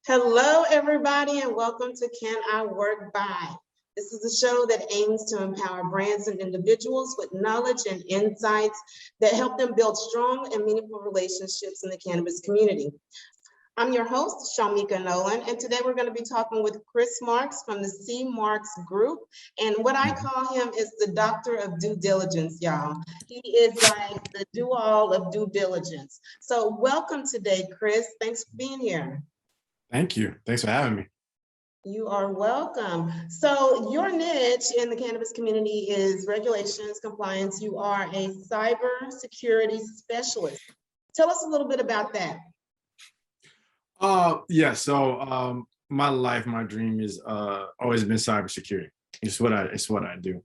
Hello, everybody, and welcome to Can I Work By? This is a show that aims to empower brands and individuals with knowledge and insights that help them build strong and meaningful relationships in the cannabis community. I'm your host, Shamika Nolan, and today we're going to be talking with Chris Marks from the C Marks Group. And what I call him is the doctor of due diligence, y'all. He is like the do-all of due diligence. So welcome today, Chris. Thanks for being here. Thank you. Thanks for having me. You are welcome. So your niche in the cannabis community is regulations, compliance. You are a cybersecurity specialist. Tell us a little bit about that. My life, my dream is always been cybersecurity. It's what I do.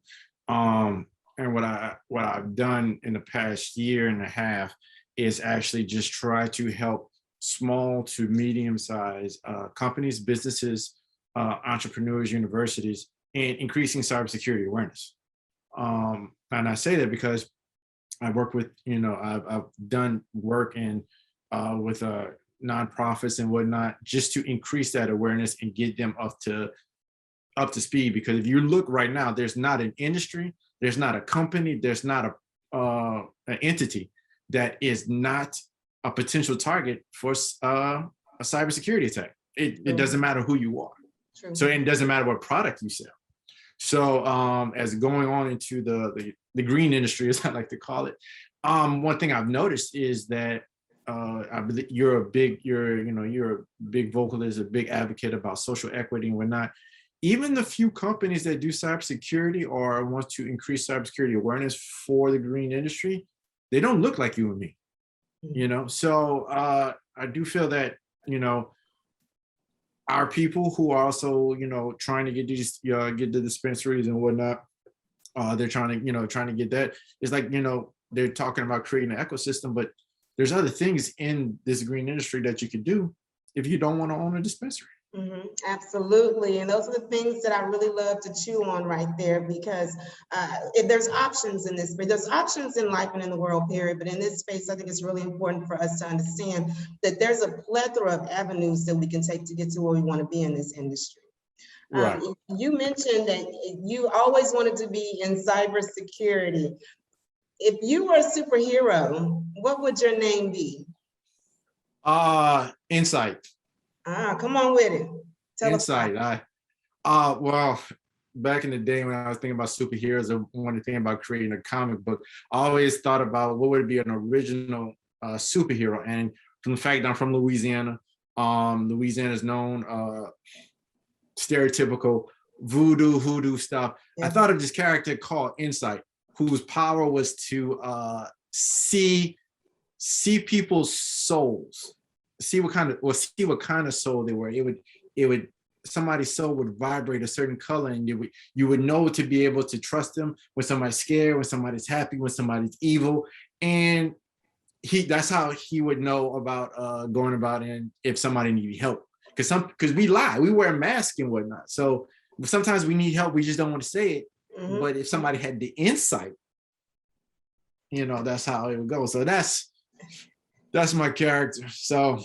And what I've done in the past year and a half is actually just try to help small to medium-sized companies, businesses, entrepreneurs, universities, in increasing cybersecurity awareness. And I say that because I work with, I've done work with nonprofits and whatnot, just to increase that awareness and get them up to speed. Because if you look right now, there's not an industry, there's not a company, there's not an entity that is not a potential target for a cybersecurity attack. It doesn't matter who you are. True. So it doesn't matter what product you sell. So as going on into the green industry, as I like to call it, one thing I've noticed is that I believe you're a big vocalist, a big advocate about social equity and whatnot. Even the few companies that do cybersecurity or want to increase cybersecurity awareness for the green industry, they don't look like you and me. So I do feel that our people who are also trying to get these get the dispensaries and whatnot, they're trying to get that. It's like they're talking about creating an ecosystem, but there's other things in this green industry that you could do if you don't want to own a dispensary. Mm-hmm. Absolutely. And those are the things that I really love to chew on right there, because if there's options in this space, there's options in life and in the world, period. But in this space, I think it's really important for us to understand that there's a plethora of avenues that we can take to get to where we want to be in this industry. Right. You mentioned that you always wanted to be in cybersecurity. If you were a superhero, what would your name be? Insight. Come on with it. Tell Insight. Well, back in the day when I was thinking about superheroes, I wanted to think about creating a comic book. I always thought about what would be an original superhero. And from the fact that I'm from Louisiana, Louisiana is known stereotypical hoodoo stuff. Yeah. I thought of this character called Insight, whose power was to see people's souls. See what kind of soul they were. It would somebody's soul would vibrate a certain color, and you would know to be able to trust them when somebody's scared, when somebody's happy, when somebody's evil. And that's how he would know about going about and if somebody needed help. Because we lie, we wear masks and whatnot. So sometimes we need help, we just don't want to say it. Mm-hmm. But if somebody had the insight, that's how it would go. So that's my character. So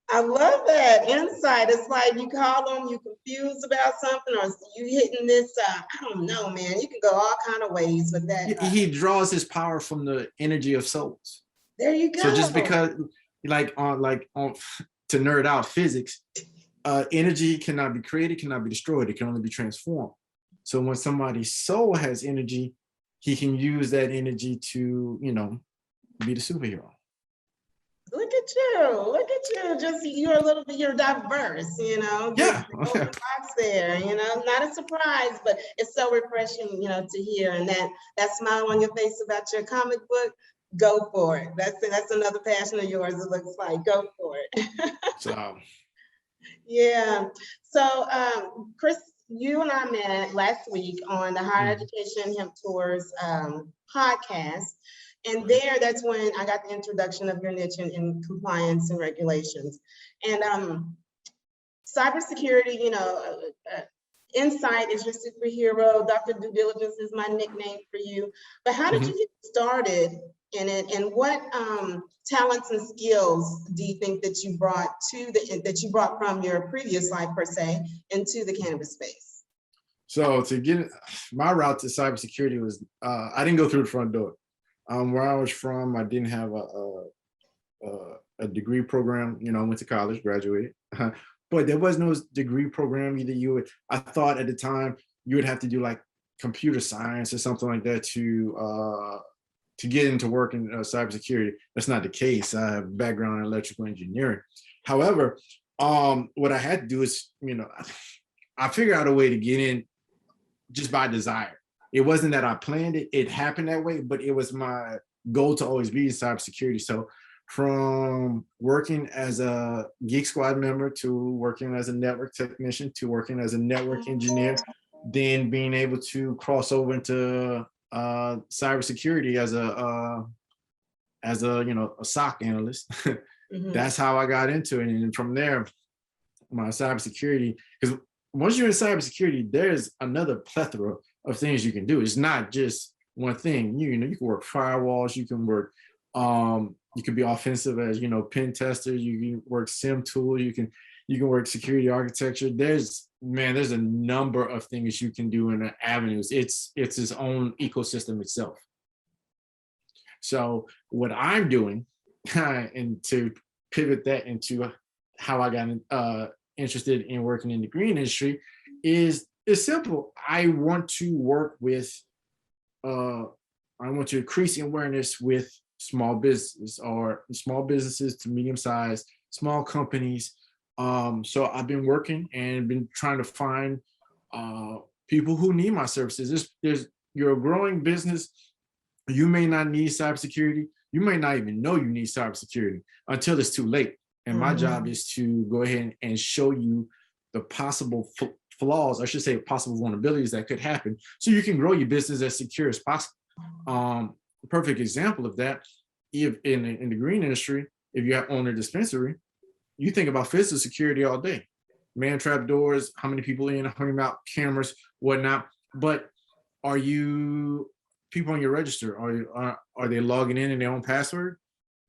I love that insight. It's like you call them, you confused about something, or you hitting this. I don't know, man. You can go all kind of ways with that. He draws his power from the energy of souls. There you go. So just because, to nerd out physics, energy cannot be created, cannot be destroyed. It can only be transformed. So when somebody's soul has energy, he can use that energy to, be the superhero. Look at you. Just you're diverse, Yeah. Box there, not a surprise, but it's so refreshing, to hear. And that smile on your face about your comic book, go for it. That's another passion of yours, it looks like. Go for it. So yeah. So Chris, you and I met last week on the Higher Education Hemp Tours podcast. And that's when I got the introduction of your niche in compliance and regulations. And cybersecurity, Insight is your superhero. Dr. Due Diligence is my nickname for you. But how did you get started And what talents and skills do you think that you brought from your previous life per se into the cannabis space? So to get my route to cybersecurity was, I didn't go through the front door. Where I was from, I didn't have a degree program. I went to college, graduated, but there was no degree program. I thought at the time you would have to do like computer science or something like that to get into work in cybersecurity. That's not the case. I have a background in electrical engineering. However, what I had to do is, I figured out a way to get in just by desire. It wasn't that I planned it. It happened that way, but it was my goal to always be in cybersecurity. So from working as a Geek Squad member to working as a network technician to working as a network engineer, then being able to cross over into cybersecurity as a SOC analyst. That's how I got into it. And from there, my cybersecurity, because once you're in cybersecurity, there's another plethora of things you can do. It's not just one thing. You can work firewalls, you can work, you can be offensive as, pen testers, you can work SIM tool, you can work security architecture. There's a number of things you can do in the avenues. It's its own ecosystem itself. So what I'm doing, and to pivot that into how I got interested in working in the green industry, is simple. I want to work with, I want to increase awareness with small businesses to medium-sized, small companies. So I've been working and been trying to find people who need my services. You're a growing business. You may not need cybersecurity. You may not even know you need cybersecurity until it's too late. And my job is to go ahead and show you the possible flaws, I should say possible vulnerabilities that could happen, so you can grow your business as secure as possible. A perfect example of that, if in the green industry, if you own a dispensary, you think about physical security all day. Man trap doors, how many people in, how many out, cameras, whatnot. But are you, people on your register, are they logging in their own password?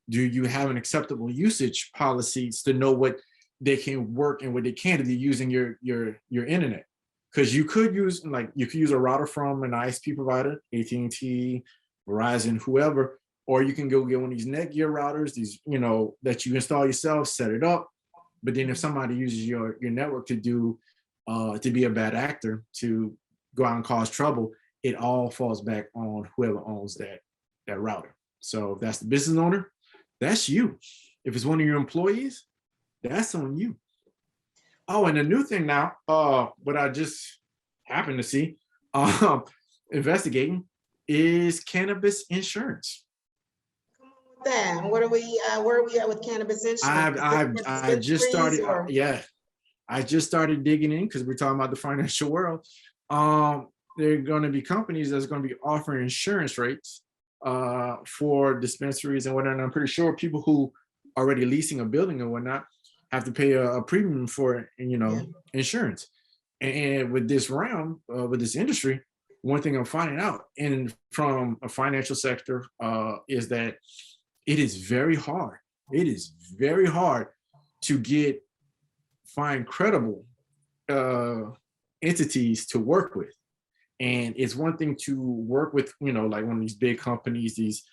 Do you have an acceptable usage policies to know what they can work and what they can't do using your internet? Because you could use a router from an ISP provider, AT&T, Verizon, whoever, or you can go get one of these Netgear routers, these that you install yourself, set it up. But then if somebody uses your network to be a bad actor, to go out and cause trouble, it all falls back on whoever owns that router. So if that's the business owner, that's you. If it's one of your employees, that's on you. Oh, and a new thing now, what I just happened to see, investigating, is cannabis insurance. That, where are we at with cannabis insurance? I just started, I just started digging in because we're talking about the financial world. There are going to be companies that's going to be offering insurance rates for dispensaries and whatnot. And I'm pretty sure people who are already leasing a building and whatnot have to pay a premium for insurance. And with this realm, with this industry, one thing I'm finding out, and from a financial sector, is that it is very hard. It is very hard to find credible entities to work with. And it's one thing to work with, like one of these big companies, these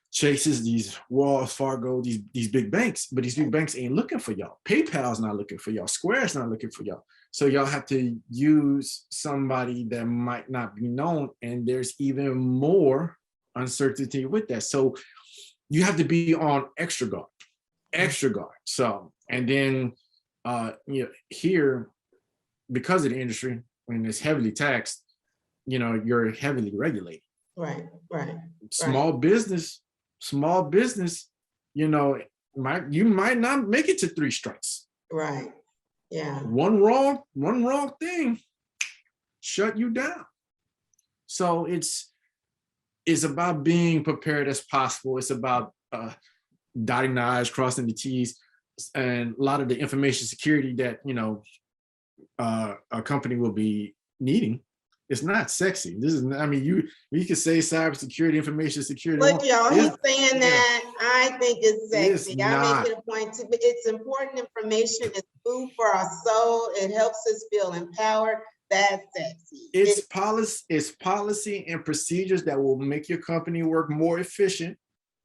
Chases, these Wells Fargo, these big banks, but these big banks ain't looking for y'all. PayPal's not looking for y'all. Square's not looking for y'all. So y'all have to use somebody that might not be known, and there's even more uncertainty with that. So you have to be on extra guard. So, and then here, because of the industry, when it's heavily taxed, you're heavily regulated. Right. Small business, you might not make it to 3 strikes. Right. Yeah. One wrong thing, shut you down. So it's about being prepared as possible. It's about dotting the I's, crossing the T's, and a lot of the information security that a company will be needing. It's not sexy. This is, I mean, you could say cybersecurity, information security. Look, y'all, he's saying Yeah, that. I think it's it's sexy. I not. make it a point to, it's important information. It's food for our soul. It helps us feel empowered. That's sexy. It's policy and procedures that will make your company work more efficient,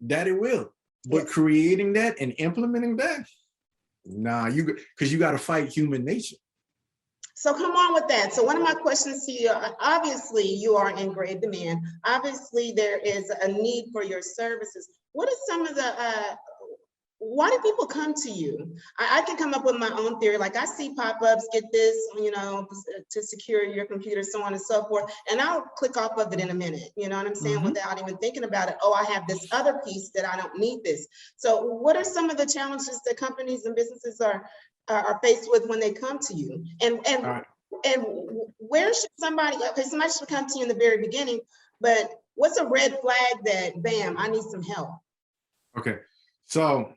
that it will. But Yes. creating that and implementing that, nah, because you got to fight human nature. So come on with that. So one of my questions to you, obviously you are in great demand. Obviously there is a need for your services. What are some of the, why do people come to you? I can come up with my own theory. Like I see pop-ups, get this, you know, to secure your computer, so on and so forth. And I'll click off of it in a minute, you know what I'm saying? Without even thinking about it. Oh, I have this other piece that I don't need this. So what are some of the challenges that companies and businesses are faced with when they come to you? And where should somebody, okay, somebody should come to you in the very beginning, but what's a red flag that, bam, I need some help? Okay, so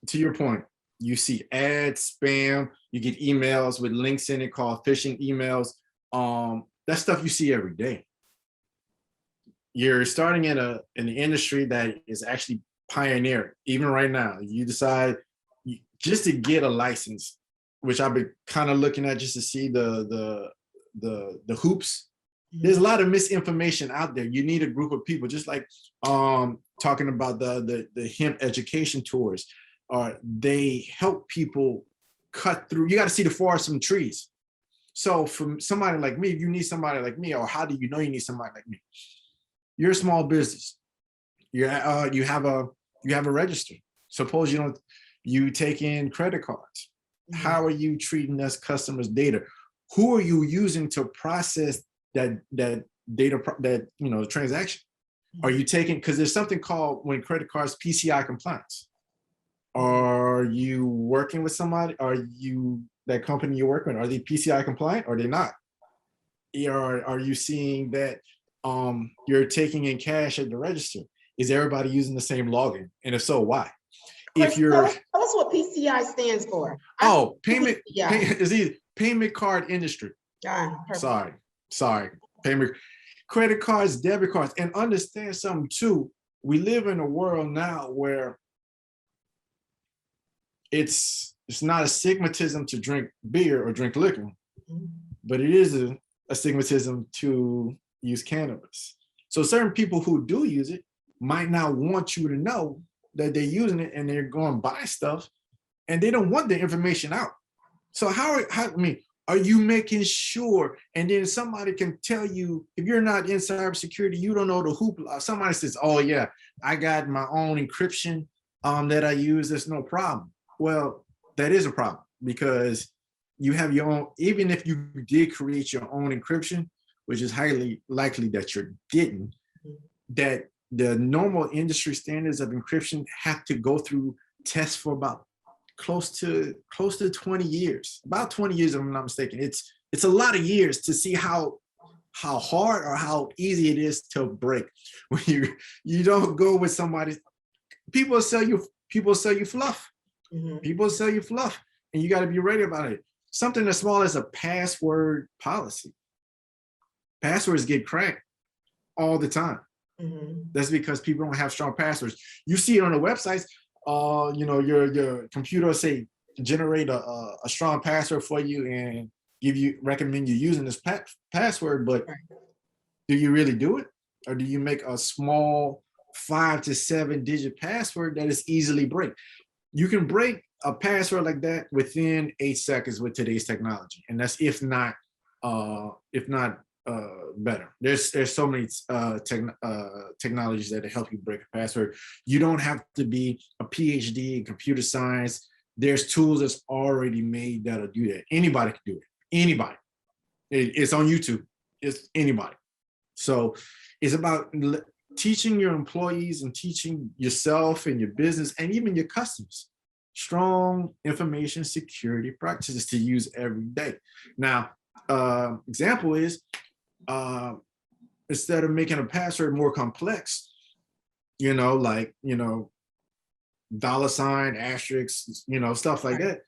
to your point, you see ads, spam, you get emails with links in it called phishing emails. That stuff you see every day. You're starting in an industry that is actually pioneering. Even right now, you decide just to get a license, which I've been kind of looking at just to see the hoops. There's a lot of misinformation out there. You need a group of people, just like talking about the hemp education tours. They help people cut through. You got to see the forest from trees. So from somebody like me, if you need somebody like me, or how do you know you need somebody like me? You're a small business. You have a register. Suppose you take in credit cards. How are you treating us customers' data? Who are you using to process that data, that transaction? Are you taking, because there's something called, when credit cards, PCI compliance. Are you working with somebody? That company you're working with, are they PCI compliant or are they not? Are you seeing that you're taking in cash at the register? Is everybody using the same login? And if so, why? If you're, tell us what PCI stands for. Payment is easy. Payment card industry. Sorry. Payment, credit cards, debit cards. And understand something too. We live in a world now where it's not a stigmatism to drink beer or drink liquor, but it is a stigmatism to use cannabis. So certain people who do use it might not want you to know that they're using it, and they're going to buy stuff and they don't want the information out. So are you making sure? And then somebody can tell you, if you're not in cybersecurity, you don't know the hoopla. Somebody says, oh yeah, I got my own encryption that I use, there's no problem. Well, that is a problem, because you have your own, even if you did create your own encryption, which is highly likely that you didn't, that the normal industry standards of encryption have to go through tests for about close to 20 years, about 20 years, if I'm not mistaken. It's a lot of years to see how hard or how easy it is to break. When you don't go with somebody, people sell you fluff. People sell you fluff, and you got to be ready about it. Something as small as a password policy. Passwords get cracked all the time. That's because people don't have strong passwords. You see it on the websites. Your computer will say generate a strong password for you and recommend you using this password, but do you really do it? Or do you make a small 5 to 7 digit password that is easily break? You can break a password like that within 8 seconds with today's technology, and that's if not better. There's so many technologies that help you break a password. You don't have to be a PhD in computer science. There's tools that's already made that'll do that. Anybody can do it. Anybody. It's on YouTube. It's anybody. So it's about teaching your employees and teaching yourself and your business and even your customers strong information security practices to use every day. Now, example is, instead of making a password more complex, $, asterisk, stuff like that,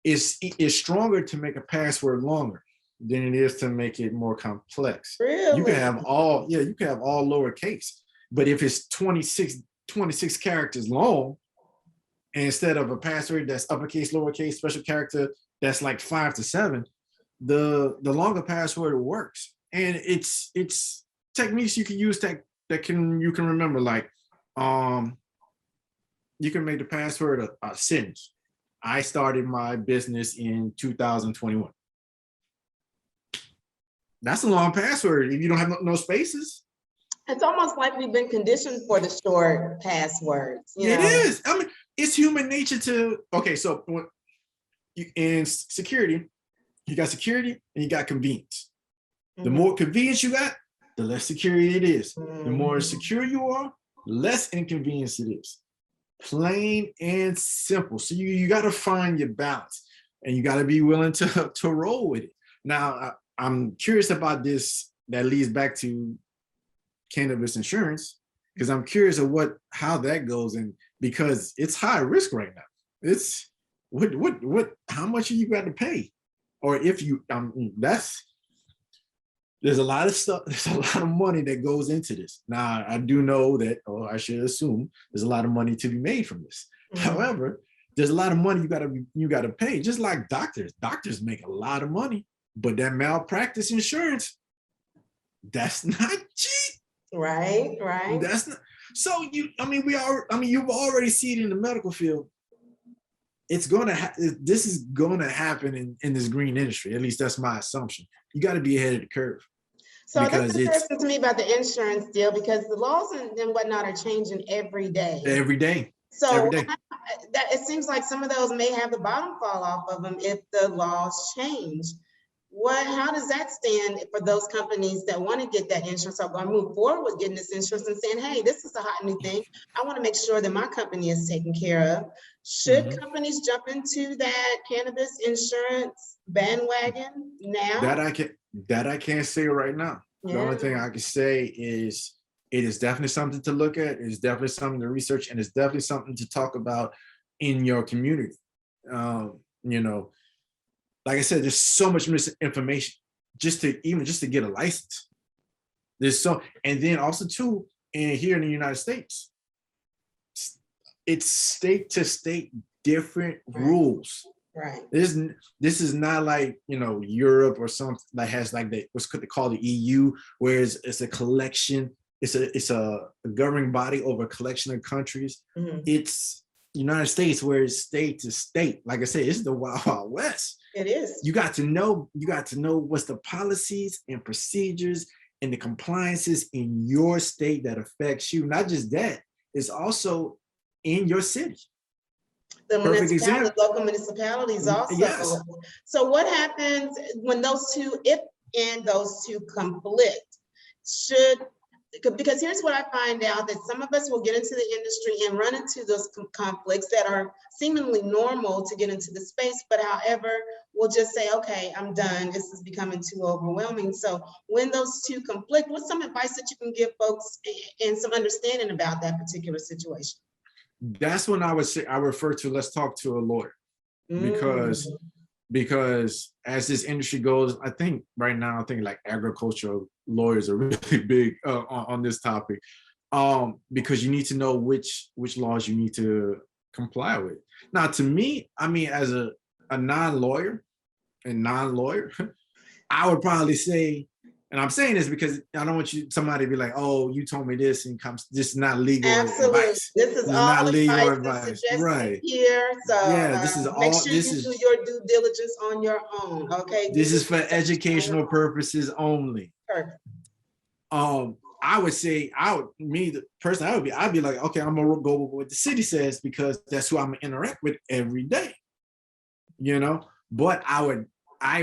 it's stronger to make a password longer. than it is to make it more complex. Really? You can have all, yeah, you can have all lowercase, but if it's 26 characters long, and instead of a password that's uppercase, lowercase, special character that's like 5 to 7, the longer password works. And it's techniques you can use that you can remember, like you can make the password a sentence. I started my business in 2021. That's a long password if you don't have no spaces. It's almost like we've been conditioned for the short passwords. It is. I mean, it's human nature to, okay, so in security, you got security and you got convenience. The more convenience you got, the less security it is. The more secure you are, less inconvenience it is. Plain and simple. So you got to find your balance, and you got to be willing to roll with it. Now, I'm curious about this. That leads back to cannabis insurance, because I'm curious of how that goes, and because it's high risk right now. It's how much you got to pay, or if you there's a lot of stuff, there's a lot of money that goes into this. Now, I do know that, or I should assume, there's a lot of money to be made from this. However, there's a lot of money you gotta pay, just like doctors. Doctors make a lot of money, but that malpractice insurance, that's not cheap. Right. That's not. So you've already seen it in the medical field. It's this is gonna happen in this green industry. At least that's my assumption. You got to be ahead of the curve. So that's interesting to me about the insurance deal, because the laws and whatnot are changing every day. Every day. So every day. it seems like some of those may have the bottom fall off of them if the laws change. How does that stand for those companies that want to get that insurance, or going to move forward with getting this insurance and saying, hey, this is a hot new thing. I want to make sure that my company is taken care of. Should companies jump into that cannabis insurance bandwagon now? That I can't say right now. The only thing I can say is it is definitely something to look at. It's definitely something to research, and it's definitely something to talk about in your community. Like I said, there's so much misinformation just to get a license. And then also too, here in the United States, it's state to state different rules. Right. This is not like, Europe or something that has like what's called the EU, where it's a collection. It's a governing body over a collection of countries. It's United States, where it's state to state. Like I said, it's the Wild Wild West. It is. You got to know what's the policies and procedures and the compliances in your state that affects you. Not just that, it's also in your city. The local municipalities also. Yes. So what happens when those two conflict? Because here's what I find out, that some of us will get into the industry and run into those conflicts that are seemingly normal to get into the space, but however, we'll just say, okay, I'm done. This is becoming too overwhelming. So when those two conflict, what's some advice that you can give folks and some understanding about that particular situation? That's when I would say, I refer to, let's talk to a lawyer, because as this industry goes, I think right now, like agricultural lawyers are really big on this topic, because you need to know which laws you need to comply with. Now, to me, as a non-lawyer, I would probably say, and I'm saying this because I don't want somebody to be like, oh, you told me this, and this is not legal advice. This is all not legal advice, right? Here, so yeah, this is make sure you do your due diligence on your own. Okay, this is for educational purposes only. Perfect. I would say, I'd be like, okay, I'm gonna go with what the city says, because that's who I'm gonna interact with every day. But I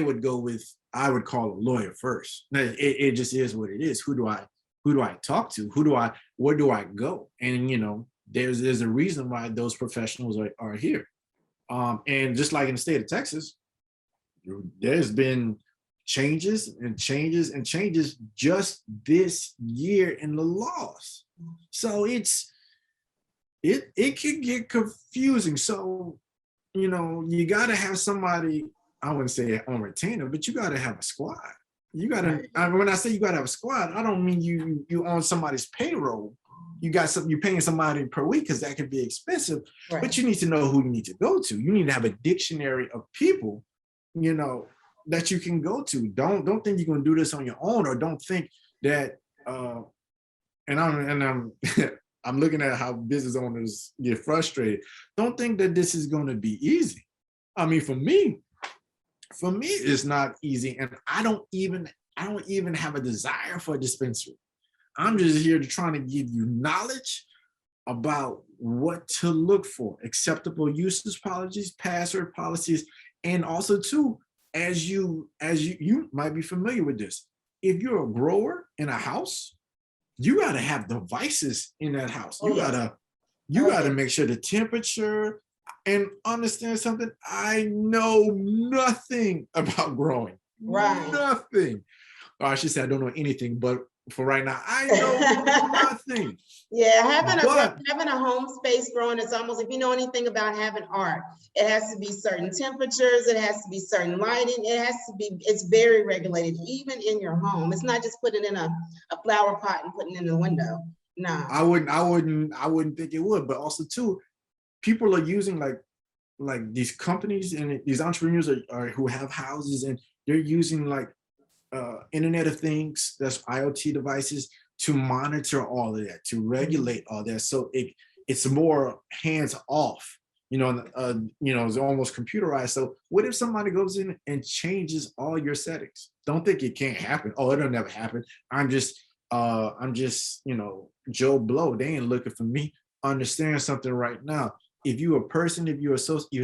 would call a lawyer first. It just is what it is. Who do I talk to? Where do I go? And there's a reason why those professionals are here. And just like in the state of Texas, there's been changes just this year in the laws. So it can get confusing. So you got to have somebody I wouldn't say on retainer, but you got to have a squad. You got to, Right. I mean, when I say you got to have a squad, I don't mean you on somebody's payroll. You got something, you're paying somebody per week because that can be expensive, Right. but you need to know who you need to go to. You need to have a dictionary of people, you know, that you can go to. Don't think you're going to do this on your own, or don't think that, and I'm I'm looking at how business owners get frustrated. Don't think that this is going to be easy. I mean, for me, it's not easy, and I don't even have a desire for a dispensary. I'm just here to trying to give you knowledge about what to look for, acceptable usage policies, password policies, and also too, as you might be familiar with this. If you're a grower in a house, you got to have devices in that house. Oh, yes. You got to yes. make sure the temperature, and understand something. I know nothing about growing. Right. Nothing. Or I should say I don't know anything, but for right now, I know nothing. Yeah, having a home space growing is almost, if you know anything about having art, it has to be certain temperatures, it has to be certain lighting, it's very regulated, even in your home. It's not just putting it in a flower pot and putting it in the window. No. I wouldn't think it would, but also too, people are using like these companies and these entrepreneurs are who have houses, and they're using like Internet of Things, that's IoT devices, to monitor all of that, to regulate all that. So it's more hands off, it's almost computerized. So what if somebody goes in and changes all your settings? Don't think it can't happen. Oh, it'll never happen. I'm just Joe Blow. They ain't looking for me. Understand something right now. If you're a person, if you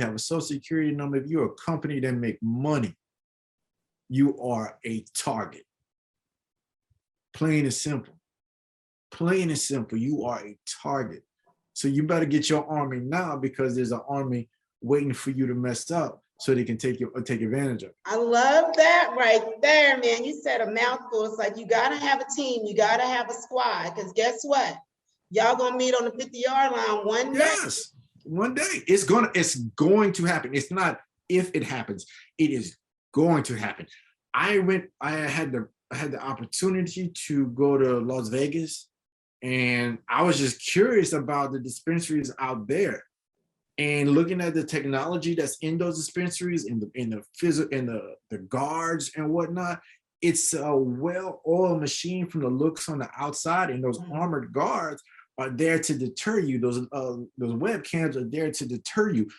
have a social security number, if you're a company that make money, you are a target. Plain and simple. Plain and simple, you are a target. So you better get your army now, because there's an army waiting for you to mess up so they can take advantage of it. I love that right there, man. You said a mouthful. It's like you gotta have a team, you gotta have a squad, because guess what? Y'all gonna meet on the 50-yard line one day. Yes, one day. It's going to happen. It's not if it happens, it is going to happen. I had the opportunity to go to Las Vegas, and I was just curious about the dispensaries out there, and looking at the technology that's in those dispensaries, in the guards and whatnot. It's a well-oiled machine from the looks on the outside, and those armored guards are there to deter you. Those webcams are there to deter you.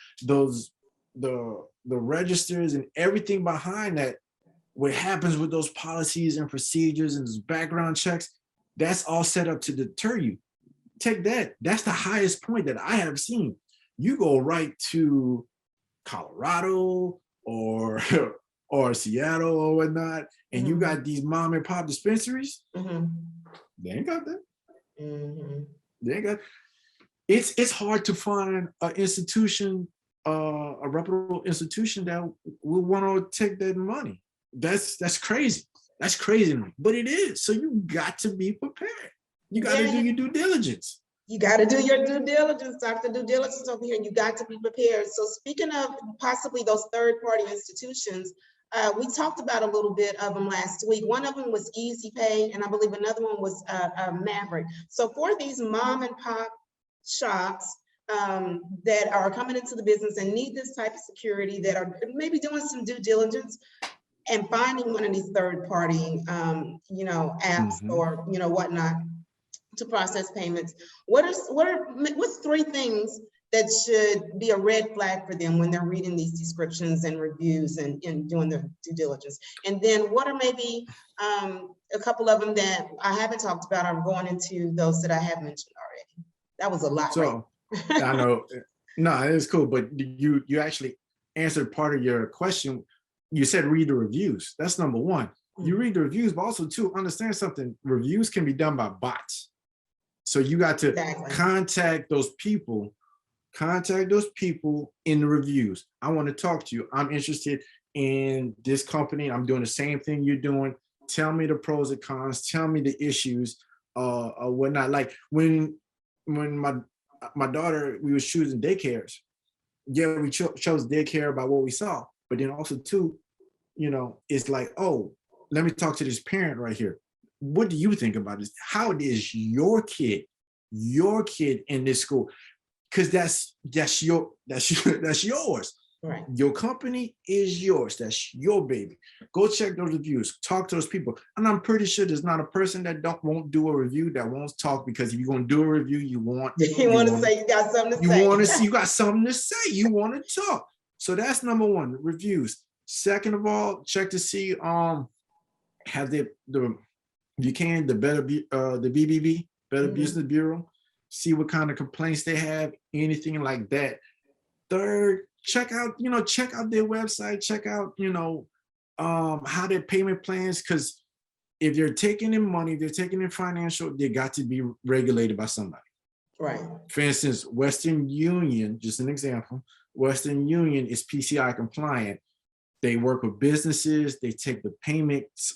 The registers and everything behind that, what happens with those policies and procedures and those background checks, that's all set up to deter you. Take that. That's the highest point that I have seen. You go right to Colorado or Seattle or whatnot, and you got these mom and pop dispensaries. They ain't got that. They ain't got. It's hard to find an institution, a reputable institution that will want to take that money. That's crazy. That's crazy to me, but it is. So you got to be prepared. You got to do your due diligence. You got to do your due diligence, Dr. Due Diligence over here, and you got to be prepared. So speaking of possibly those third-party institutions, we talked about a little bit of them last week. One of them was Easy Pay, and I believe another one was Maverick. So for these mom and pop shops that are coming into the business and need this type of security, that are maybe doing some due diligence and finding one of these third-party, apps or whatnot to process payments, what's three things that should be a red flag for them when they're reading these descriptions and reviews and doing their due diligence? And then what are maybe a couple of them that I haven't talked about? I'm going into those that I have mentioned already. That was a lot. So right? I know, no, it's cool, but you actually answered part of your question. You said read the reviews. That's number one. You read the reviews, but also too, understand something. Reviews can be done by bots. So you got to contact those people in the reviews. I want to talk to you. I'm interested in this company. I'm doing the same thing you're doing. Tell me the pros and cons. Tell me the issues, or whatnot. Like when my daughter, we was choosing daycares. Yeah, we chose daycare by what we saw. But then also too, it's like, oh, let me talk to this parent right here. What do you think about this? How is your kid in this school? Because that's yours. Right. Your company is yours. That's your baby. Go check those reviews. Talk to those people. And I'm pretty sure there's not a person that won't do a review, that won't talk, because if you're going to do a review, you want to say you got something to say. You want to see you got something to say. You want to talk. So that's number one, reviews. Second of all, check to see have the you can the the BBB, Better Business Bureau, see what kind of complaints they have, anything like that. Third, check out their website, check out how their payment plans, because if they're taking in money, they're taking in financial, they got to be regulated by somebody. Right. For instance, Western Union, just an example, Western Union is PCI compliant. They work with businesses, they take the payments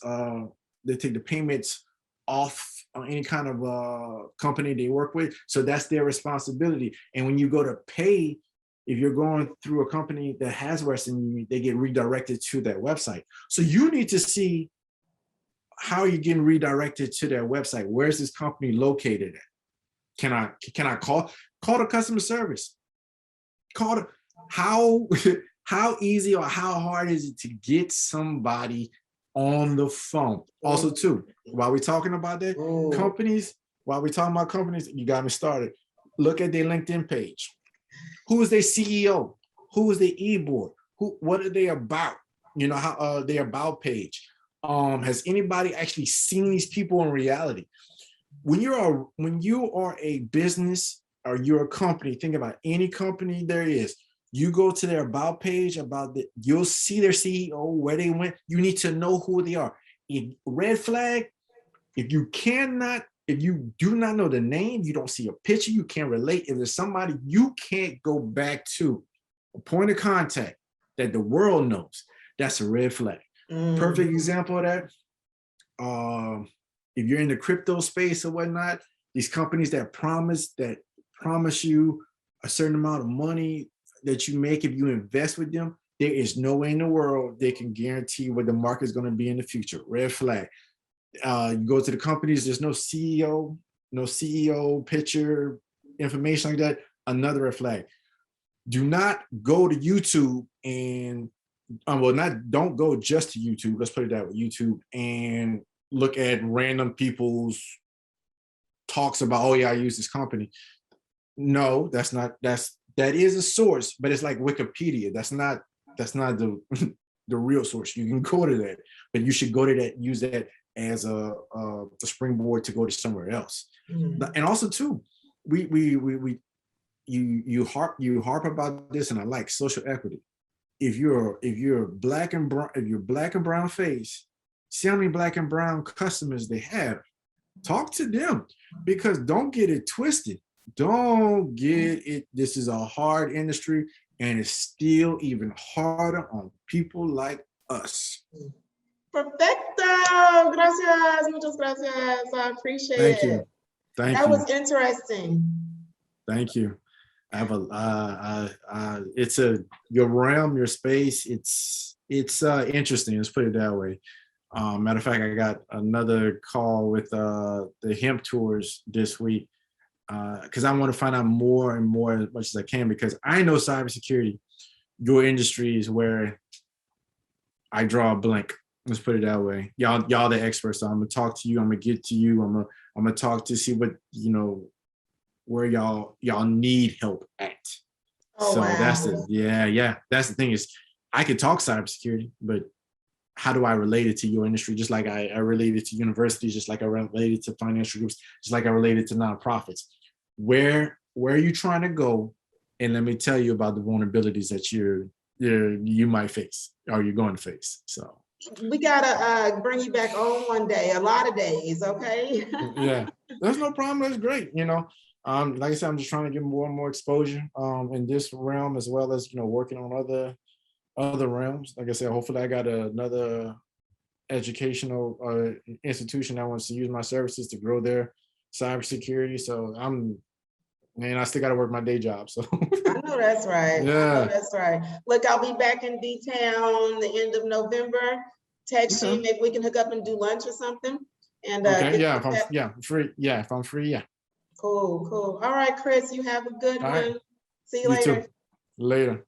off any kind of company they work with. So that's their responsibility. And when you go to pay, if you're going through a company that has Western Union, they get redirected to that website. So you need to see how you're getting redirected to their website. Where's this company located at? Can I call the customer service? How easy or how hard is it to get somebody on the phone? Also, too, while we're talking about that, companies, you got me started. Look at their LinkedIn page. Who is their CEO? Who is their e-board? What are they about? How their about page. Has anybody actually seen these people in reality? When you are a business or you're a company, think about any company there is. You go to their about page, you'll see their CEO, where they went. You need to know who they are. Red flag, if you do not know the name, you don't see a picture, you can't relate. If there's somebody you can't go back to, a point of contact that the world knows, that's a red flag. Perfect example of that. If you're in the crypto space or whatnot, these companies that promise you a certain amount of money that you make if you invest with them, there is no way in the world they can guarantee what the market is going to be in the future. Red flag. You go to the companies, there's no CEO picture, information like that. Another red flag. Do not go to YouTube and don't go just to YouTube. Let's put it that way, YouTube, and look at random people's talks about, oh yeah, I use this company. No, that is a source, but it's like Wikipedia. That's not the the real source. You can go to that, but you should go to that, use that as a springboard to go to somewhere else. And also too, you harp about this, and I like social equity. If you're black and brown face, see how many black and brown customers they have. Talk to them, because don't get it twisted. Don't get it. This is a hard industry, and it's still even harder on people like us. Perfecto. Gracias. Muchas gracias. I appreciate it. Thank you. That was interesting. Thank you. I have it's your realm, your space. It's interesting. Let's put it that way. Matter of fact, I got another call with the hemp tours this week, because I want to find out more and more as much as I can, because I know cybersecurity, your industry is where I draw a blank. Let's put it that way. Y'all the experts. So I'm gonna talk to you. I'm gonna get to you. I'm gonna talk to see what where y'all need help at. Oh, so wow. That's the thing is, I could talk cybersecurity, but how do I relate it to your industry? Just like I relate it to universities, just like I relate it to financial groups, just like I relate it to nonprofits. Where are you trying to go? And let me tell you about the vulnerabilities that you might face, or you're going to face. So we gotta bring you back on one day, a lot of days, okay? Yeah, that's no problem. That's great. Like I said, I'm just trying to get more and more exposure in this realm, as well as working on other realms. Like I said, hopefully I got another educational institution that wants to use my services to grow their cybersecurity. So And I still got to work my day job. So I know that's right. I know yeah. that's right. Look, I'll be back in D-Town the end of November. Text you, Okay. maybe we can hook up and do lunch or something. And Okay. get Yeah. some pep. Yeah, free. Yeah. If I'm free. Yeah. Cool, cool. All right, Chris, you have a good All right. one. See you You later. too. Later.